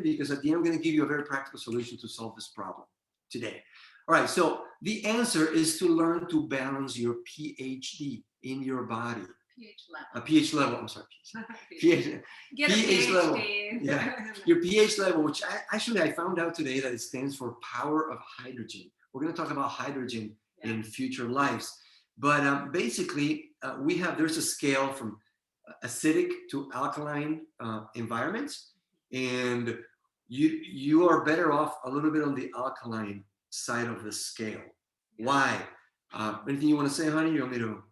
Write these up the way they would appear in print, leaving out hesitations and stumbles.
because at the end I'm going to give you a very practical solution to solve this problem today. All right, so the answer is to learn to balance your pH in your body. pH level. pH level, I'm sorry. pH, pH level. PhD. Yeah, your pH level, which I found out today that it stands for power of hydrogen. We're going to talk about hydrogen in future lives. But basically, there's a scale from acidic to alkaline environments, and you are better off a little bit on the alkaline side of the scale. Why? Anything you want to say, honey? You want me to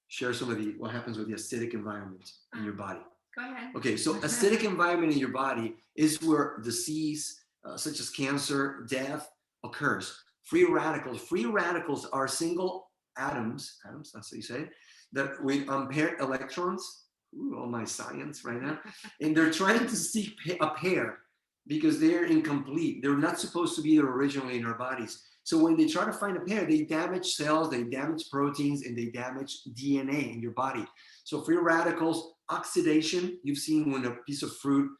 share some of what happens with the acidic environment in your body? Go ahead. Okay, so acidic environment in your body is where disease, such as cancer, death, occurs. Free radicals are single atoms, that's how you say it, that with unpaired electrons. Ooh, all my science right now. And they're trying to seek a pair because they're incomplete. They're not supposed to be there originally in our bodies. So when they try to find a pair, they damage cells, they damage proteins, and they damage DNA in your body. So free radicals, oxidation, you've seen when a piece of fruit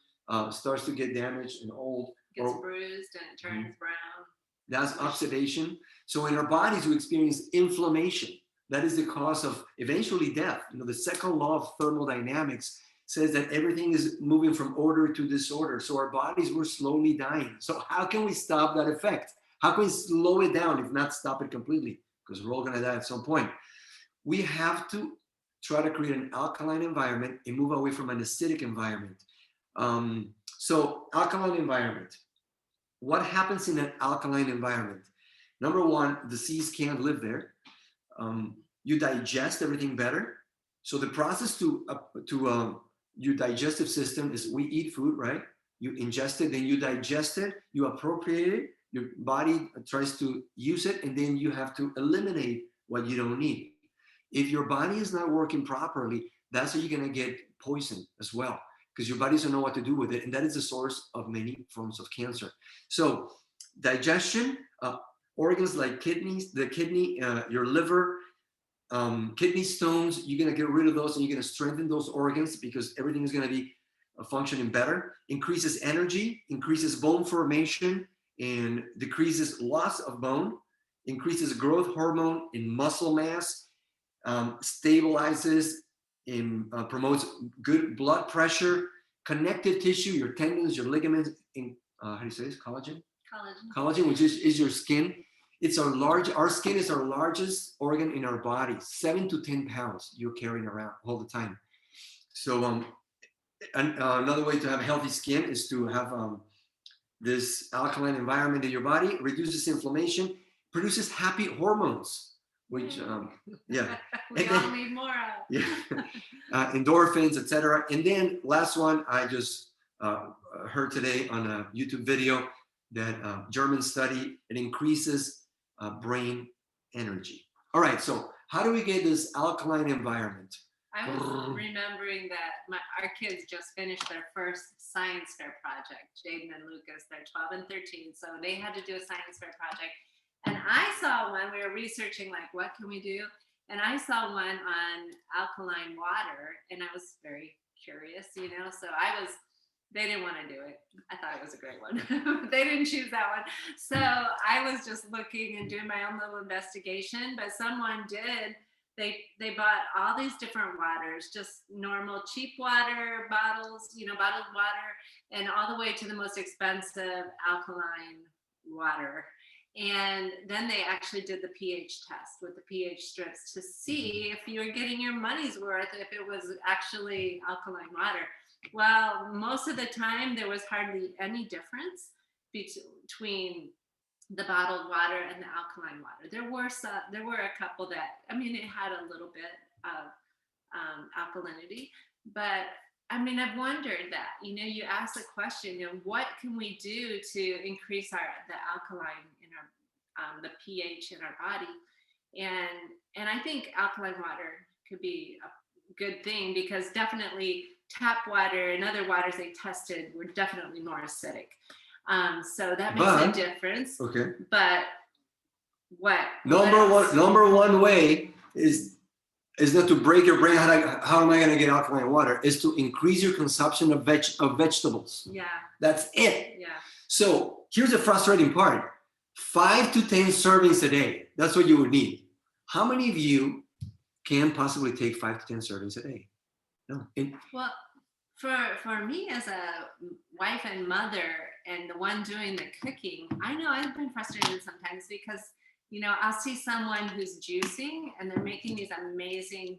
starts to get damaged and old. Gets bruised and it turns brown. That's oxidation. So in our bodies, we experience inflammation. That is the cause of eventually death. The second law of thermodynamics says that everything is moving from order to disorder. So our bodies were slowly dying. So how can we stop that effect? How can we slow it down, if not stop it completely? Because we're all going to die at some point. We have to try to create an alkaline environment and move away from an acidic environment. So alkaline environment. What happens in an alkaline environment? Number one, disease can't live there. You digest everything better. So the process to your digestive system is we eat food, right? You ingest it, then you digest it, you appropriate it, your body tries to use it, and then you have to eliminate what you don't need. If your body is not working properly, that's how you're going to get poisoned as well, because your body doesn't know what to do with it, and that is the source of many forms of cancer. So digestion, organs like kidneys, the kidney, your liver, kidney stones, you're going to get rid of those and you're going to strengthen those organs because everything is going to be functioning better. Increases energy, increases bone formation, and decreases loss of bone, increases growth hormone in muscle mass, stabilizes and promotes good blood pressure, connective tissue, your tendons, your ligaments, how do you say this? Collagen? Collagen, which is your skin. Our skin is our largest organ in our body. 7 to 10 pounds you're carrying around all the time. So another way to have healthy skin is to have this alkaline environment in your body, reduces inflammation, produces happy hormones, which, we all need more of. Yeah, endorphins, etc. And then last one, I just heard today on a YouTube video that German study, it increases brain energy. All right, so how do we get this alkaline environment? I was remembering that our kids just finished their first science fair project, Jaden and Lucas, they're 12 and 13, so they had to do a science fair project. And I saw one, we were researching like, what can we do? And I saw one on alkaline water, and I was very curious, so they didn't want to do it. I thought it was a great one. They didn't choose that one. So I was just looking and doing my own little investigation, but someone did. They bought all these different waters, just normal cheap water bottles, bottled water, and all the way to the most expensive alkaline water. And then they actually did the pH test with the pH strips to see if you were getting your money's worth, if it was actually alkaline water. Well, most of the time there was hardly any difference between the bottled water and the alkaline water. There were a couple that, it had a little bit of alkalinity, but I've wondered that, you ask the question, what can we do to increase the alkaline in our, the pH in our body? And I think alkaline water could be a good thing, because definitely tap water and other waters they tested were definitely more acidic. So that makes a difference. Okay. But what? Number one way is It's not to break your brain. How am I going to get alkaline water? It's to increase your consumption of vegetables. Yeah. That's it. Yeah. So here's the frustrating part: 5 to 10 servings a day. That's what you would need. How many of you can possibly take 5 to 10 servings a day? No. Well, for me as a wife and mother and the one doing the cooking, I know I've been frustrated sometimes because, I'll see someone who's juicing and they're making these amazing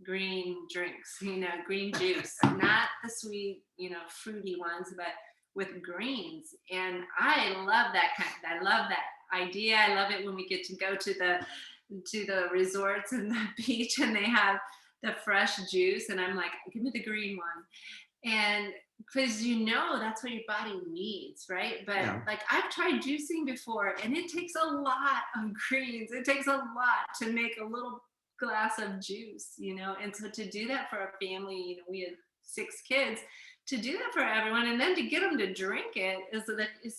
green drinks, green juice, not the sweet, fruity ones, but with greens. And I love I love that idea. I love it when we get to go to the resorts and the beach and they have the fresh juice, and I'm like, give me the green one. And because that's what your body needs, right? But like I've tried juicing before and it takes a lot of greens. It takes a lot to make a little glass of juice, and so to do that for a family, we had 6 kids, to do that for everyone and then to get them to drink it is